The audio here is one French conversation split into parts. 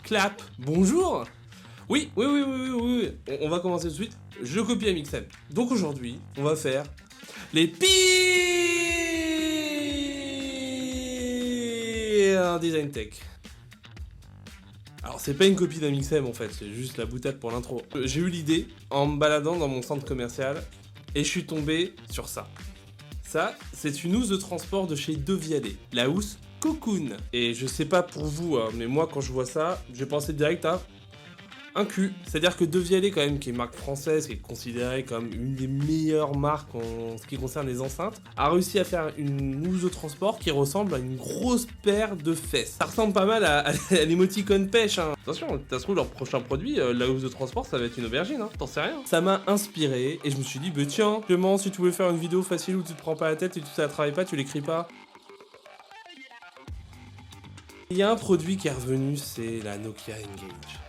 clap. Bonjour. Oui, on va commencer tout de suite. Je copie Amixem. Donc aujourd'hui, on va faire les pires design tech. Alors c'est pas une copie d'Amixem en fait, c'est juste la boutade pour l'intro. J'ai eu l'idée en me baladant dans mon centre commercial et je suis tombé sur ça. Ça, c'est une housse de transport de chez Devialet, la housse Cocoon. Et je sais pas pour vous, hein, mais moi quand je vois ça, j'ai pensé direct à un cul. C'est-à-dire que Devialet quand même, qui est une marque française, qui est considérée comme une des meilleures marques en ce qui concerne les enceintes, a réussi à faire une housse de transport qui ressemble à une grosse paire de fesses. Ça ressemble pas mal à l'émoticône pêche, hein. Attention, ça se trouve leur prochain produit, la housse de transport, ça va être une aubergine, hein. T'en sais rien. Ça m'a inspiré et je me suis dit, bah tiens, Clément, si tu voulais faire une vidéo facile où tu te prends pas la tête et tu ne travailles pas, tu l'écris pas. Il y a un produit qui est revenu, c'est la Nokia N-Gage.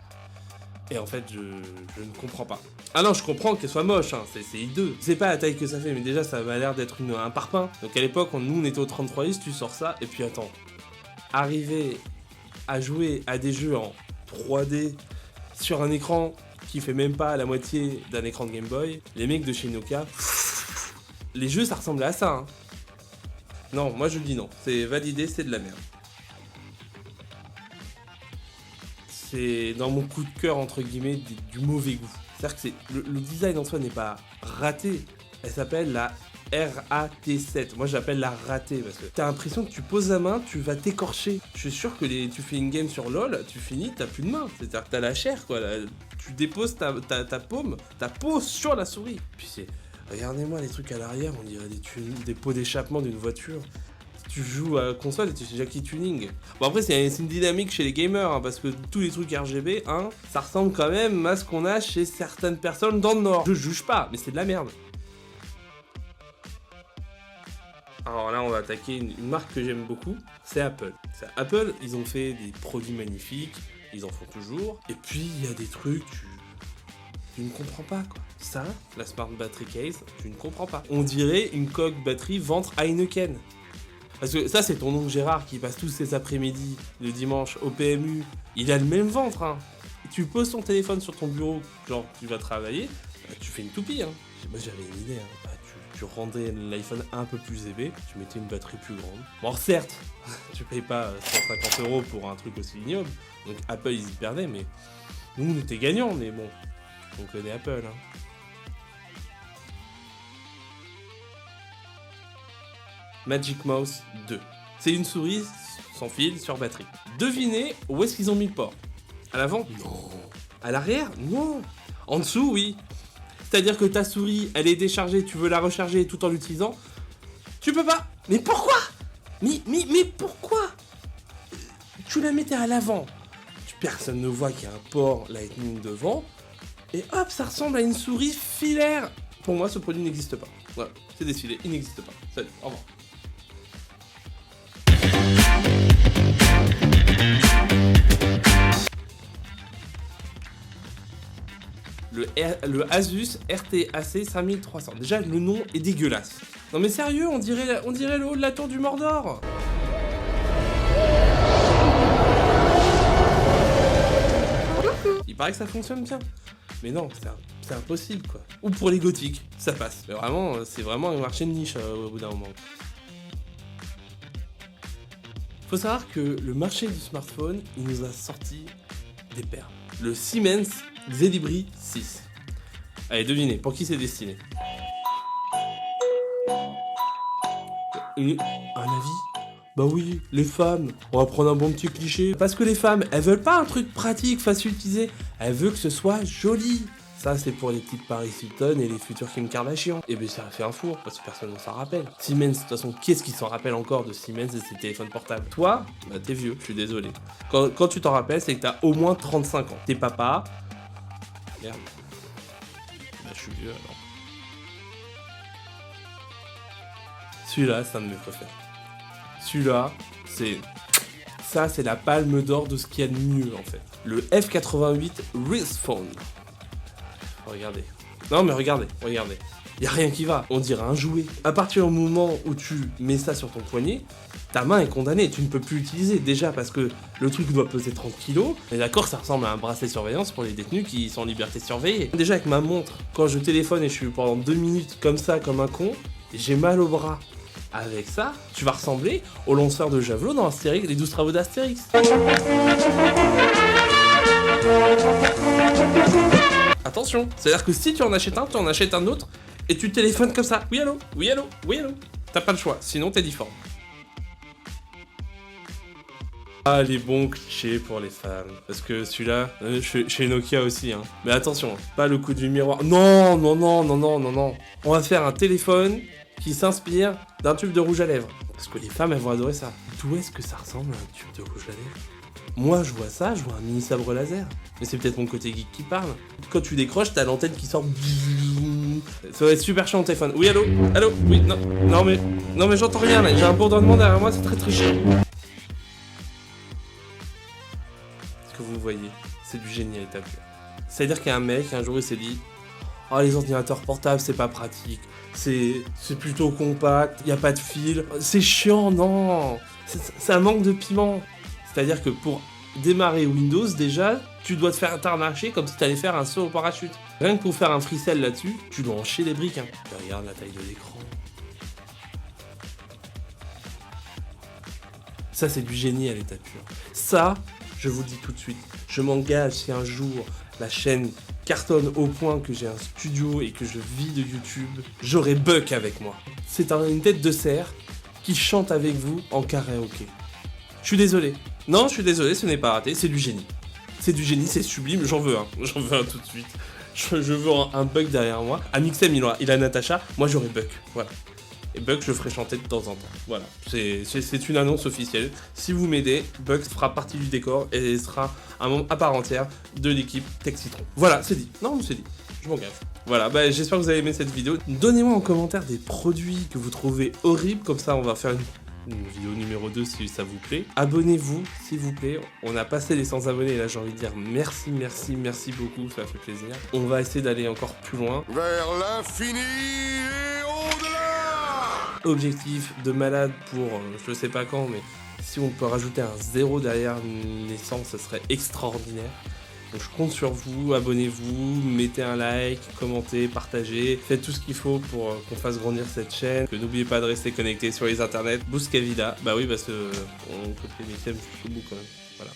Et en fait, je ne comprends pas. Ah non, je comprends qu'elle soit moche, hein, c'est hideux. Je sais pas la taille que ça fait, mais déjà, ça avait l'air d'être un parpaing. Donc à l'époque, nous, on était au 3310, tu sors ça, et puis attends. Arriver à jouer à des jeux en 3D sur un écran qui fait même pas la moitié d'un écran de Game Boy, les mecs de chez Nokia, les jeux, ça ressemble à ça, hein. Non, moi je dis non, c'est validé, c'est de la merde. C'est dans mon coup de cœur entre guillemets du mauvais goût. C'est-à-dire que le design en soi n'est pas raté. Elle s'appelle la RAT7. Moi j'appelle la ratée parce que t'as l'impression que tu poses la main, tu vas t'écorcher. Je suis sûr que tu fais une game sur LoL, tu finis, t'as plus de main. C'est-à-dire que t'as la chair quoi. Tu déposes ta paume, ta peau sur la souris. Puis regardez-moi les trucs à l'arrière, on dirait des pots d'échappement d'une voiture. Tu joues à console et tu sais Jackie Tuning. Bon après c'est une dynamique chez les gamers, hein, parce que tous les trucs RGB, hein, ça ressemble quand même à ce qu'on a chez certaines personnes dans le Nord. Je juge pas, mais c'est de la merde. Alors là on va attaquer une marque que j'aime beaucoup, c'est Apple. Apple, ils ont fait des produits magnifiques, ils en font toujours. Et puis il y a des trucs, tu ne comprends pas quoi. Ça, la Smart Battery Case, tu ne comprends pas. On dirait une coque batterie ventre Heineken. Parce que ça, c'est ton oncle Gérard qui passe tous ses après-midi le dimanche au PMU. Il a le même ventre, hein. Tu poses ton téléphone sur ton bureau, genre tu vas travailler, tu fais une toupie, hein. Moi j'avais une idée, hein. Tu rendais l'iPhone un peu plus épais, tu mettais une batterie plus grande. Bon, certes, tu payes pas 150 € pour un truc aussi ignoble. Donc Apple, ils y perdaient, mais nous, on était gagnants, mais bon, on connaît Apple, hein. Magic Mouse 2. C'est une souris sans fil sur batterie. Devinez où est-ce qu'ils ont mis le port? À l'avant? Non. À l'arrière? Non. En dessous, oui. C'est-à-dire que ta souris, elle est déchargée, tu veux la recharger tout en l'utilisant. Tu peux pas. Mais pourquoi? Mais pourquoi? Tu la mettais à l'avant. Personne ne voit qu'il y a un port Lightning devant. Et hop, ça ressemble à une souris filaire. Pour moi, ce produit n'existe pas. Voilà, c'est décidé, il n'existe pas. Salut, au revoir. Le Asus RTAC 5300. Déjà, le nom est dégueulasse. Non mais sérieux, on dirait le haut de la tour du Mordor. Il paraît que ça fonctionne bien. Mais non, c'est impossible quoi. Ou pour les gothiques, ça passe. Mais vraiment, c'est vraiment un marché de niche au bout d'un moment. Faut savoir que le marché du smartphone, il nous a sorti des perles. Le Siemens Xelibri 6. Allez, devinez, pour qui c'est destiné? Un avis? Bah oui, les femmes. On va prendre un bon petit cliché. Parce que les femmes, elles veulent pas un truc pratique, facile à utiliser. Elles veulent que ce soit joli. Ça, c'est pour les petites Paris Hilton et les futurs Kim Kardashian. Et bien, ça a fait un four, parce que personne ne s'en rappelle. Siemens, de toute façon, qui est-ce qui s'en rappelle encore de Siemens et ses téléphones portables? Toi, bah t'es vieux, je suis désolé. Quand tu t'en rappelles, c'est que t'as au moins 35 ans. T'es papa. Merde. Bah, je suis vieux alors. Celui-là, c'est un de mes préférés. Celui-là, c'est la palme d'or de ce qu'il y a de mieux en fait. Le F88 Wrist Phone. Regardez. Non mais regardez. y a rien qui va. On dirait un jouet. À partir du moment où tu mets ça sur ton poignet, ta main est condamnée, tu ne peux plus l'utiliser. Déjà parce que le truc doit peser 30 kilos. Et d'accord, ça ressemble à un bracelet surveillance pour les détenus qui sont en liberté surveillée. Déjà avec ma montre, quand je téléphone et je suis pendant 2 minutes comme ça, comme un con, j'ai mal au bras. Avec ça, tu vas ressembler au lanceur de javelot dans Astérix, les 12 travaux d'Astérix. Attention, c'est-à-dire que si tu en achètes un, tu en achètes un autre, et tu téléphones comme ça. Oui allô, oui allô, oui allô. T'as pas le choix, sinon t'es difforme. Ah, les bons clichés pour les femmes. Parce que celui-là, chez Nokia aussi, hein. Mais attention, pas le coup du miroir. Non, non, non, non, non, non, non. On va faire un téléphone qui s'inspire d'un tube de rouge à lèvres. Parce que les femmes, elles vont adorer ça. D'où est-ce que ça ressemble à un tube de rouge à lèvres? Moi, je vois ça, je vois un mini sabre laser. Mais c'est peut-être mon côté geek qui parle. Quand tu décroches, t'as l'antenne qui sort. Ça va être super chiant au téléphone. Oui, allô? Allô? Oui, non, non mais j'entends rien là. J'ai un bourdonnement derrière moi, c'est très très chiant. Ce que vous voyez, c'est du génie à l'état pur. C'est-à-dire qu'il y a un mec, un jour, il s'est dit: oh, les ordinateurs portables, c'est pas pratique. C'est plutôt compact, y a pas de fil. C'est chiant, non. C'est un manque de piment. C'est-à-dire que pour démarrer Windows, déjà, tu dois te faire intermarcher comme si tu allais faire un saut au parachute. Rien que pour faire un freecell là-dessus, tu dois encher les briques. Hein. Regarde la taille de l'écran. Ça, c'est du génie à l'état pur. Ça, je vous le dis tout de suite, je m'engage si un jour la chaîne cartonne au point que j'ai un studio et que je vis de YouTube, j'aurai Buck avec moi. C'est une tête de cerf qui chante avec vous en karaoké. Je suis désolé. Non, je suis désolé, ce n'est pas raté, c'est du génie. C'est du génie, c'est sublime, j'en veux un. J'en veux un tout de suite. Je veux un Buck derrière moi. Amixem, il a Natacha, moi j'aurai Buck. Voilà. Et Buck, je ferai chanter de temps en temps. Voilà. C'est une annonce officielle. Si vous m'aidez, Buck fera partie du décor et sera un membre à part entière de l'équipe Tech Citron. Voilà, c'est dit. Non, c'est dit. Je m'engage. Voilà, bah, j'espère que vous avez aimé cette vidéo. Donnez-moi en commentaire des produits que vous trouvez horribles. Comme ça, on va faire une vidéo numéro 2 si ça vous plaît. Abonnez-vous, s'il vous plaît. On a passé les 100 abonnés et là, j'ai envie de dire merci, merci, merci beaucoup. Ça fait plaisir. On va essayer d'aller encore plus loin. Vers l'infini et au-delà. Objectif de malade pour je sais pas quand, mais si on peut rajouter un 0 derrière une naissance, ce serait extraordinaire. Donc je compte sur vous, abonnez-vous, mettez un like, commentez, partagez, faites tout ce qu'il faut pour qu'on fasse grandir cette chaîne. N'oubliez pas de rester connecté sur les internets. Bouscavida, bah oui parce que on coupe les métiers jusqu'au bout quand même. Voilà.